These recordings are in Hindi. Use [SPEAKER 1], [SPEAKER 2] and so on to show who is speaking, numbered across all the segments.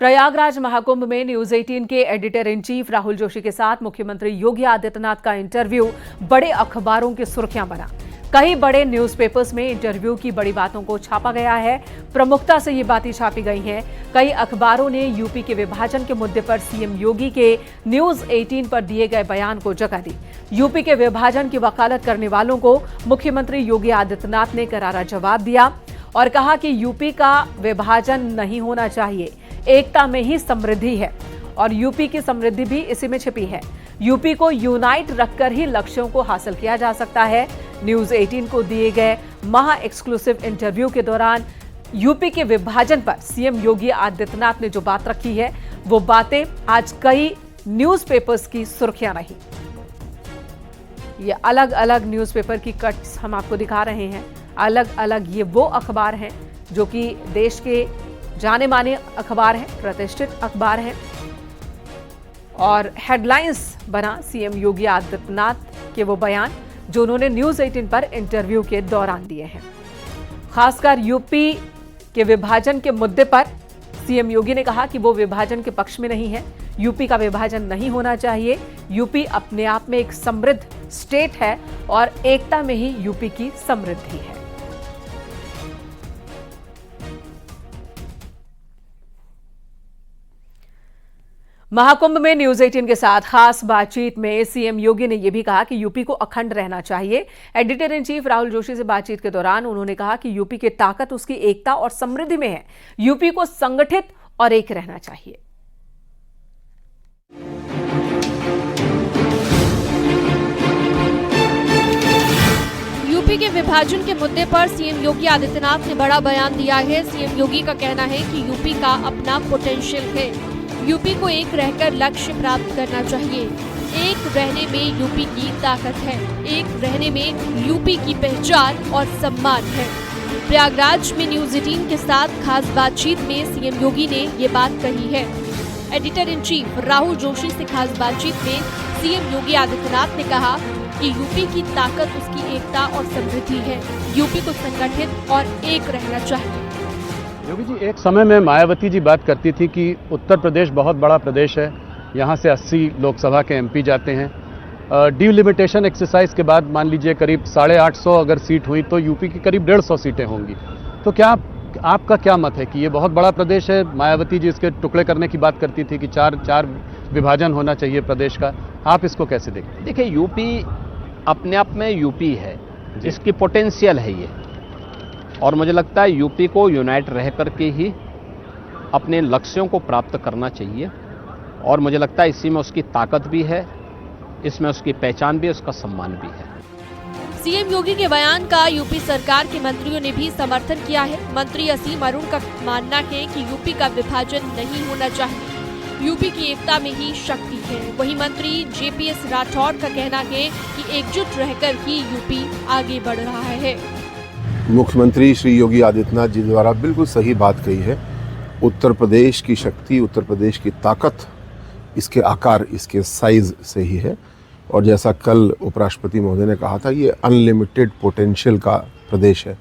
[SPEAKER 1] प्रयागराज महाकुंभ में न्यूज 18 के editor in chief Rahul Joshi के साथ मुख्यमंत्री योगी आदित्यनाथ का इंटरव्यू बड़े अखबारों की सुर्खियां बना। कई बड़े न्यूज़पेपर्स में इंटरव्यू की बड़ी बातों को छापा गया है। प्रमुखता से ये बातें छापी गई हैं। कई अखबारों ने यूपी के विभाजन के मुद्दे पर सीएम योगी के न्यूज 18 पर दिए गए बयान को जगह दी। यूपी के विभाजन की वकालत करने वालों को मुख्यमंत्री योगी आदित्यनाथ ने करारा जवाब दिया और कहा कि यूपी का विभाजन नहीं होना चाहिए, एकता में ही समृद्धि है और यूपी की समृद्धि भी इसी में छिपी है। यूपी को यूनाइट रखकर ही लक्ष्यों को हासिल किया जा सकता है। न्यूज 18 को दिए गए महा एक्सक्लूसिव इंटरव्यू के दौरान यूपी के विभाजन पर सीएम योगी आदित्यनाथ ने जो बात रखी है, वो बातें आज कई न्यूज़पेपर्स की सुर्खियां रही। ये अलग अलग न्यूज़पेपर की कट्स हम आपको दिखा रहे हैं। अलग अलग ये वो अखबार हैं जो कि देश के जाने माने अखबार हैं, प्रतिष्ठित अखबार हैं और हेडलाइंस बना सीएम योगी आदित्यनाथ के वो बयान जो उन्होंने न्यूज 18 पर इंटरव्यू के दौरान दिए हैं। खासकर यूपी के विभाजन के मुद्दे पर सीएम योगी ने कहा कि वो विभाजन के पक्ष में नहीं है। यूपी का विभाजन नहीं होना चाहिए। यूपी अपने आप में एक समृद्ध स्टेट है और एकता में ही यूपी की समृद्धि है। महाकुंभ में न्यूज 18 के साथ खास बातचीत में सीएम योगी ने यह भी कहा कि यूपी को अखंड रहना चाहिए। Editor in chief Rahul Joshi से बातचीत के दौरान उन्होंने कहा कि यूपी की ताकत उसकी एकता और समृद्धि में है। यूपी को संगठित और एक रहना चाहिए।
[SPEAKER 2] यूपी के विभाजन के मुद्दे पर सीएम योगी आदित्यनाथ ने बड़ा बयान दिया है। सीएम योगी का कहना है कि यूपी का अपना पोटेंशियल है। यूपी को एक रहकर लक्ष्य प्राप्त करना चाहिए। एक रहने में यूपी की ताकत है, एक रहने में यूपी की पहचान और सम्मान है। प्रयागराज में न्यूज 18 के साथ खास बातचीत में सीएम योगी ने ये बात कही है। Editor in chief Rahul Joshi से खास बातचीत में सीएम योगी आदित्यनाथ ने कहा कि यूपी की ताकत उसकी एकता और समृद्धि है। यूपी को संगठित और एक रहना चाहिए।
[SPEAKER 3] योगी जी, एक समय में मायावती जी बात करती थी कि उत्तर प्रदेश बहुत बड़ा प्रदेश है, यहाँ से 80 लोकसभा के एमपी जाते हैं। डिलिमिटेशन एक्सरसाइज के बाद मान लीजिए करीब 850 अगर सीट हुई तो यूपी की करीब 150 सीटें होंगी। तो क्या आपका क्या मत है कि ये बहुत बड़ा प्रदेश है? मायावती जी इसके टुकड़े करने की बात करती थी कि चार विभाजन होना चाहिए प्रदेश का। आप इसको कैसे देखते हैं?
[SPEAKER 4] देखिए, यूपी अपने आप में यूपी है, इसकी पोटेंशियल है ये, और मुझे लगता है यूपी को यूनाइट रह करके ही अपने लक्ष्यों को प्राप्त करना चाहिए। और मुझे लगता है इसी में उसकी ताकत भी है, इसमें उसकी पहचान भी है, उसका सम्मान भी है।
[SPEAKER 2] सीएम योगी के बयान का यूपी सरकार के मंत्रियों ने भी समर्थन किया है। मंत्री असीम अरुण का मानना है कि यूपी का विभाजन नहीं होना चाहिए, यूपी की एकता में ही शक्ति है। वहीं मंत्री जेपीएस राठौड़ का कहना है कि एकजुट रहकर ही यूपी आगे बढ़ रहा है।
[SPEAKER 5] मुख्यमंत्री श्री योगी आदित्यनाथ जी द्वारा बिल्कुल सही बात कही है। उत्तर प्रदेश की शक्ति, उत्तर प्रदेश की ताकत इसके आकार, इसके साइज से ही है। और जैसा कल उपराष्ट्रपति महोदय ने कहा था, ये अनलिमिटेड पोटेंशियल का प्रदेश है।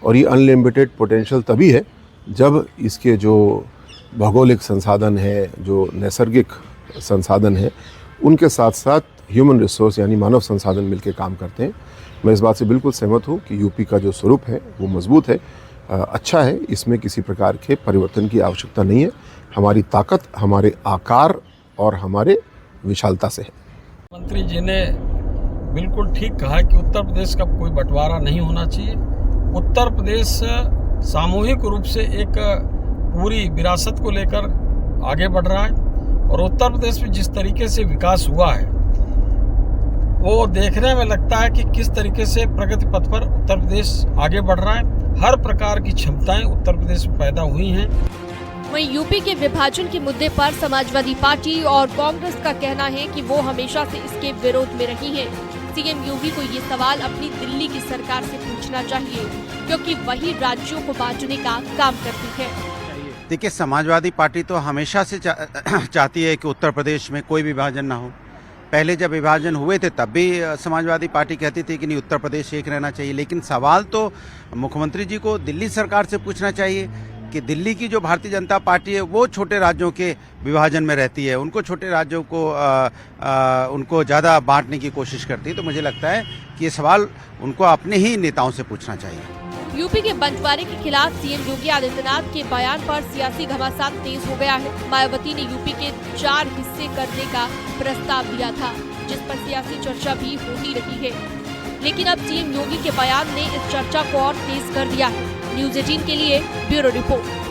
[SPEAKER 5] और ये अनलिमिटेड पोटेंशियल तभी है जब इसके जो भौगोलिक संसाधन है, जो नैसर्गिक संसाधन है, उनके साथ साथ ह्यूमन रिसोर्स यानी मानव संसाधन मिलकर काम करते हैं। मैं इस बात से बिल्कुल सहमत हूँ कि यूपी का जो स्वरूप है वो मजबूत है, अच्छा है। इसमें किसी प्रकार के परिवर्तन की आवश्यकता नहीं है। हमारी ताकत हमारे आकार और हमारे विशालता से है।
[SPEAKER 6] मंत्री जी ने बिल्कुल ठीक कहा कि उत्तर प्रदेश का कोई बंटवारा नहीं होना चाहिए। उत्तर प्रदेश सामूहिक रूप से एक पूरी विरासत को लेकर आगे बढ़ रहा है और उत्तर प्रदेश में जिस तरीके से विकास हुआ है वो देखने में लगता है कि किस तरीके से प्रगति पथ पर उत्तर प्रदेश आगे बढ़ रहा है। हर प्रकार की क्षमताएं उत्तर प्रदेश में पैदा हुई हैं।
[SPEAKER 2] वहीं यूपी के विभाजन के मुद्दे पर समाजवादी पार्टी और कांग्रेस का कहना है कि वो हमेशा से इसके विरोध में रही है। सीएम योगी को ये सवाल अपनी दिल्ली की सरकार से पूछना चाहिए, क्योंकि वही राज्यों को बांटने का काम करती है।
[SPEAKER 7] देखिए, समाजवादी पार्टी तो हमेशा से चाहती है कि उत्तर प्रदेश में कोई विभाजन ना हो। पहले जब विभाजन हुए थे तब भी समाजवादी पार्टी कहती थी कि नहीं, उत्तर प्रदेश एक रहना चाहिए। लेकिन सवाल तो मुख्यमंत्री जी को दिल्ली सरकार से पूछना चाहिए कि दिल्ली की जो भारतीय जनता पार्टी है वो छोटे राज्यों के विभाजन में रहती है, उनको छोटे राज्यों को उनको ज़्यादा बांटने की कोशिश करती है। तो मुझे लगता है कि ये सवाल उनको अपने ही नेताओं से पूछना चाहिए।
[SPEAKER 2] यूपी के बंटवारे के खिलाफ सीएम योगी आदित्यनाथ के बयान पर सियासी घमासान तेज हो गया है। मायावती ने यूपी के 4 हिस्से करने का प्रस्ताव दिया था, जिस पर सियासी चर्चा भी होती रही है, लेकिन अब सीएम योगी के बयान ने इस चर्चा को और तेज कर दिया है। न्यूज़ 18 के लिए ब्यूरो रिपोर्ट।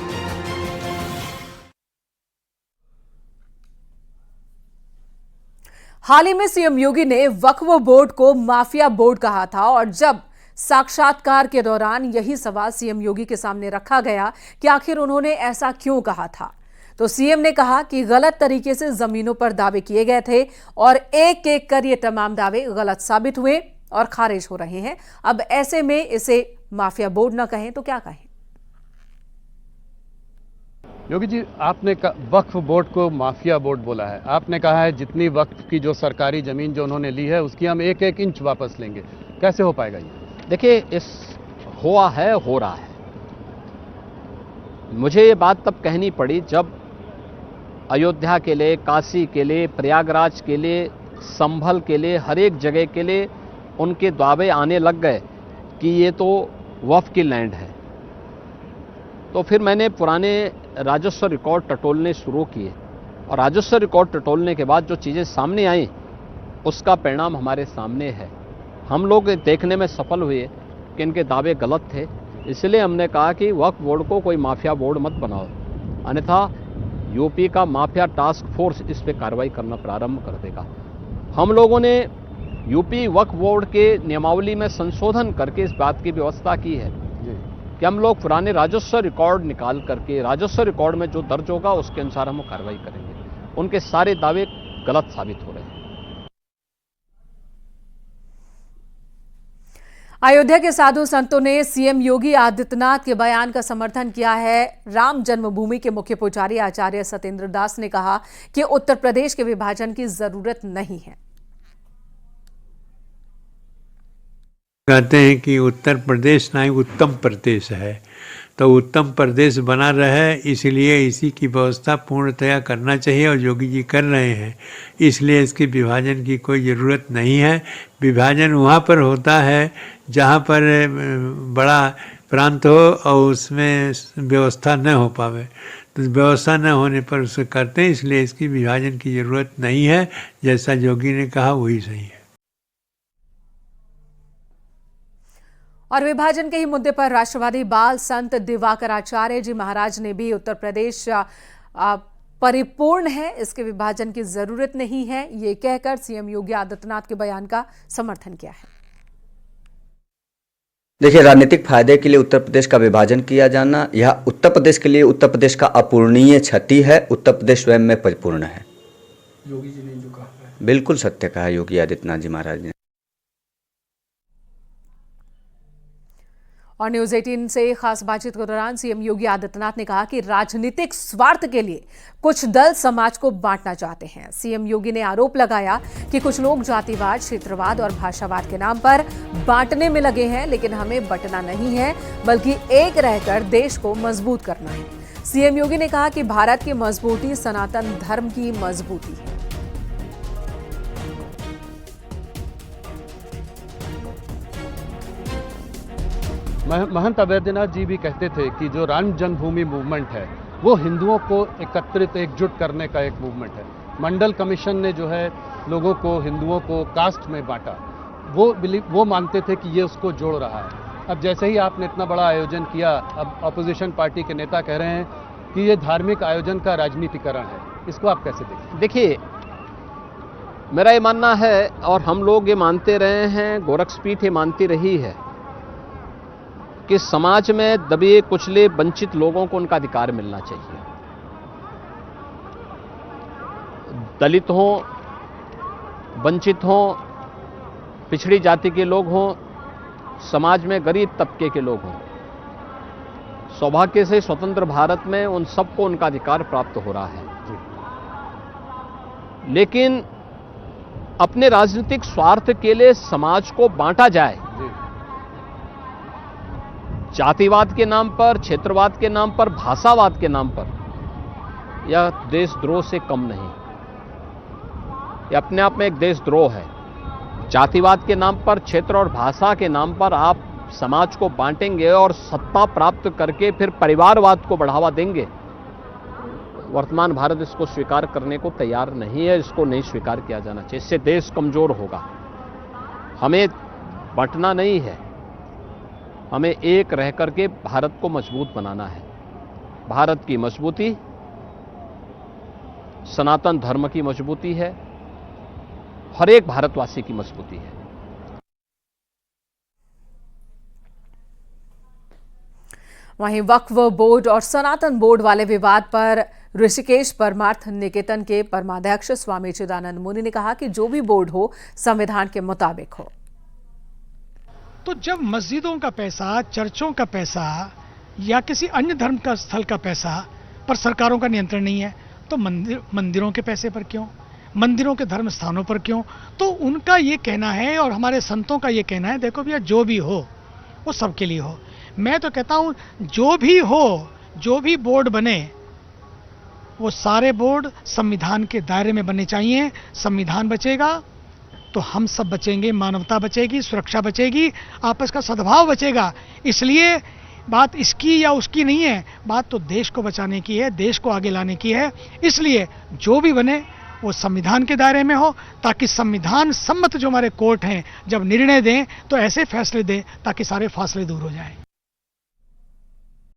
[SPEAKER 1] हाल ही में सीएम योगी ने वक्फ बोर्ड को माफिया बोर्ड कहा था और जब साक्षात्कार के दौरान यही सवाल सीएम योगी के सामने रखा गया कि आखिर उन्होंने ऐसा क्यों कहा था, तो सीएम ने कहा कि गलत तरीके से जमीनों पर दावे किए गए थे और एक एक कर ये तमाम दावे गलत साबित हुए और खारिज हो रहे हैं। अब ऐसे में इसे माफिया बोर्ड न कहें तो क्या कहें।
[SPEAKER 3] योगी जी, आपने वक्फ बोर्ड को माफिया बोर्ड बोला है। आपने कहा है जितनी वक्फ की जो सरकारी जमीन जो उन्होंने ली है उसकी हम एक एक इंच वापस लेंगे। कैसे हो पाएगा ये?
[SPEAKER 4] देखिए, हो रहा है। मुझे ये बात तब कहनी पड़ी जब अयोध्या के लिए, काशी के लिए, प्रयागराज के लिए, संभल के लिए, हर एक जगह के लिए उनके दावे आने लग गए कि ये तो वक्फ की लैंड है। तो फिर मैंने पुराने राजस्व रिकॉर्ड टटोलने शुरू किए और राजस्व रिकॉर्ड टटोलने के बाद जो चीज़ें सामने आई उसका परिणाम हमारे सामने है। हम लोग देखने में सफल हुए कि इनके दावे गलत थे, इसलिए हमने कहा कि वक्फ बोर्ड को कोई माफिया बोर्ड मत बनाओ, अन्यथा यूपी का माफिया टास्क फोर्स इस पे कार्रवाई करना प्रारंभ कर देगा। हम लोगों ने यूपी वक्फ बोर्ड के नियमावली में संशोधन करके इस बात की व्यवस्था की है कि हम लोग पुराने राजस्व रिकॉर्ड निकाल करके राजस्व रिकॉर्ड में जो दर्ज होगा उसके अनुसार हम कार्रवाई करेंगे। उनके सारे दावे गलत साबित हो रहे हैं।
[SPEAKER 1] अयोध्या के साधु संतों ने सीएम योगी आदित्यनाथ के बयान का समर्थन किया है। राम जन्मभूमि के मुख्य पुजारी आचार्य सत्येंद्र दास ने कहा कि उत्तर प्रदेश के विभाजन की जरूरत नहीं है।
[SPEAKER 8] कहते हैं कि उत्तर प्रदेश नहीं उत्तम प्रदेश है, तो उत्तम प्रदेश बना रहे, इसलिए इसी की व्यवस्था पूर्णतया करना चाहिए और योगी जी कर रहे हैं। इसलिए इसके विभाजन की कोई ज़रूरत नहीं है। विभाजन वहाँ पर होता है जहाँ पर बड़ा प्रांत हो और उसमें व्यवस्था न हो पावे, तो व्यवस्था न होने पर उसे करते हैं। इसलिए इसकी विभाजन की ज़रूरत नहीं है। जैसा योगी ने कहा वही सही है।
[SPEAKER 1] और विभाजन के ही मुद्दे पर राष्ट्रवादी बाल संत दिवाकर आचार्य जी महाराज ने भी उत्तर प्रदेश परिपूर्ण है, इसके विभाजन की जरूरत नहीं है, ये कहकर सीएम योगी आदित्यनाथ के बयान का समर्थन किया है।
[SPEAKER 9] देखिए, राजनीतिक फायदे के लिए उत्तर प्रदेश का विभाजन किया जाना यह उत्तर प्रदेश के लिए उत्तर प्रदेश का अपूरणीय क्षति है। उत्तर प्रदेश स्वयं में परिपूर्ण है।
[SPEAKER 10] योगी जी ने जो कहा है
[SPEAKER 9] बिल्कुल सत्य कहा योगी आदित्यनाथ जी महाराज ने।
[SPEAKER 1] और न्यूज 18 से खास बातचीत के दौरान सीएम योगी आदित्यनाथ ने कहा कि राजनीतिक स्वार्थ के लिए कुछ दल समाज को बांटना चाहते हैं। सीएम योगी ने आरोप लगाया कि कुछ लोग जातिवाद, क्षेत्रवाद और भाषावाद के नाम पर बांटने में लगे हैं, लेकिन हमें बंटना नहीं है बल्कि एक रहकर देश को मजबूत करना है। सीएम योगी ने कहा कि भारत की मजबूती सनातन धर्म की मजबूती है।
[SPEAKER 3] महंत अवैधनाथ जी भी कहते थे कि जो राम जन्मभूमि मूवमेंट है वो हिंदुओं को एकत्रित एकजुट करने का एक मूवमेंट है। मंडल कमीशन ने जो है लोगों को, हिंदुओं को कास्ट में बांटा, वो मानते थे कि ये उसको जोड़ रहा है। अब जैसे ही आपने इतना बड़ा आयोजन किया, अब अपोजिशन पार्टी के नेता कह रहे हैं कि ये धार्मिक आयोजन का राजनीतिकरण है। इसको आप कैसे देखते हैं?
[SPEAKER 4] देखिए, मेरा ये मानना है और हम लोग ये मानते रहे हैं, गोरक्षपीठ ये मानती रही है कि समाज में दबे कुचले वंचित लोगों को उनका अधिकार मिलना चाहिए। दलित हों, वंचित हों, पिछड़ी जाति के लोग हों, समाज में गरीब तबके के लोग हों, सौभाग्य से स्वतंत्र भारत में उन सबको उनका अधिकार प्राप्त हो रहा है। लेकिन अपने राजनीतिक स्वार्थ के लिए समाज को बांटा जाए, जातिवाद के नाम पर, क्षेत्रवाद के नाम पर, भाषावाद के नाम पर यह देशद्रोह से कम नहीं। यह अपने आप में एक देशद्रोह है। जातिवाद के नाम पर, क्षेत्र और भाषा के नाम पर आप समाज को बांटेंगे और सत्ता प्राप्त करके फिर परिवारवाद को बढ़ावा देंगे। वर्तमान भारत इसको स्वीकार करने को तैयार नहीं है, इसको नहीं स्वीकार किया जाना चाहिए। इससे देश कमजोर होगा। हमें बंटना नहीं है, हमें एक रह करके भारत को मजबूत बनाना है। भारत की मजबूती सनातन धर्म की मजबूती है, हर एक भारतवासी की मजबूती है।
[SPEAKER 1] वहीं वक्फ बोर्ड और सनातन बोर्ड वाले विवाद पर ऋषिकेश परमार्थ निकेतन के परमाध्यक्ष स्वामी चिदानंद मुनि ने कहा कि जो भी बोर्ड हो संविधान के मुताबिक हो।
[SPEAKER 10] तो जब मस्जिदों का पैसा, चर्चों का पैसा या किसी अन्य धर्म का स्थल का पैसा पर सरकारों का नियंत्रण नहीं है, तो मंदिरों के पैसे पर क्यों, मंदिरों के धर्म स्थानों पर क्यों? तो उनका ये कहना है और हमारे संतों का ये कहना है, देखो भैया जो भी हो वो सबके लिए हो। मैं तो कहता हूं जो भी हो, जो भी बोर्ड बने वो सारे बोर्ड संविधान के दायरे में बनने चाहिए। संविधान बचेगा तो हम सब बचेंगे, मानवता बचेगी, सुरक्षा बचेगी, आपस का सद्भाव बचेगा। इसलिए बात इसकी या उसकी नहीं है, बात तो देश को बचाने की है, देश को आगे लाने की है। इसलिए जो भी बने वो संविधान के दायरे में हो, ताकि संविधान सम्मत जो हमारे कोर्ट हैं जब निर्णय दें तो ऐसे फैसले दें ताकि सारे फासले दूर हो जाएं।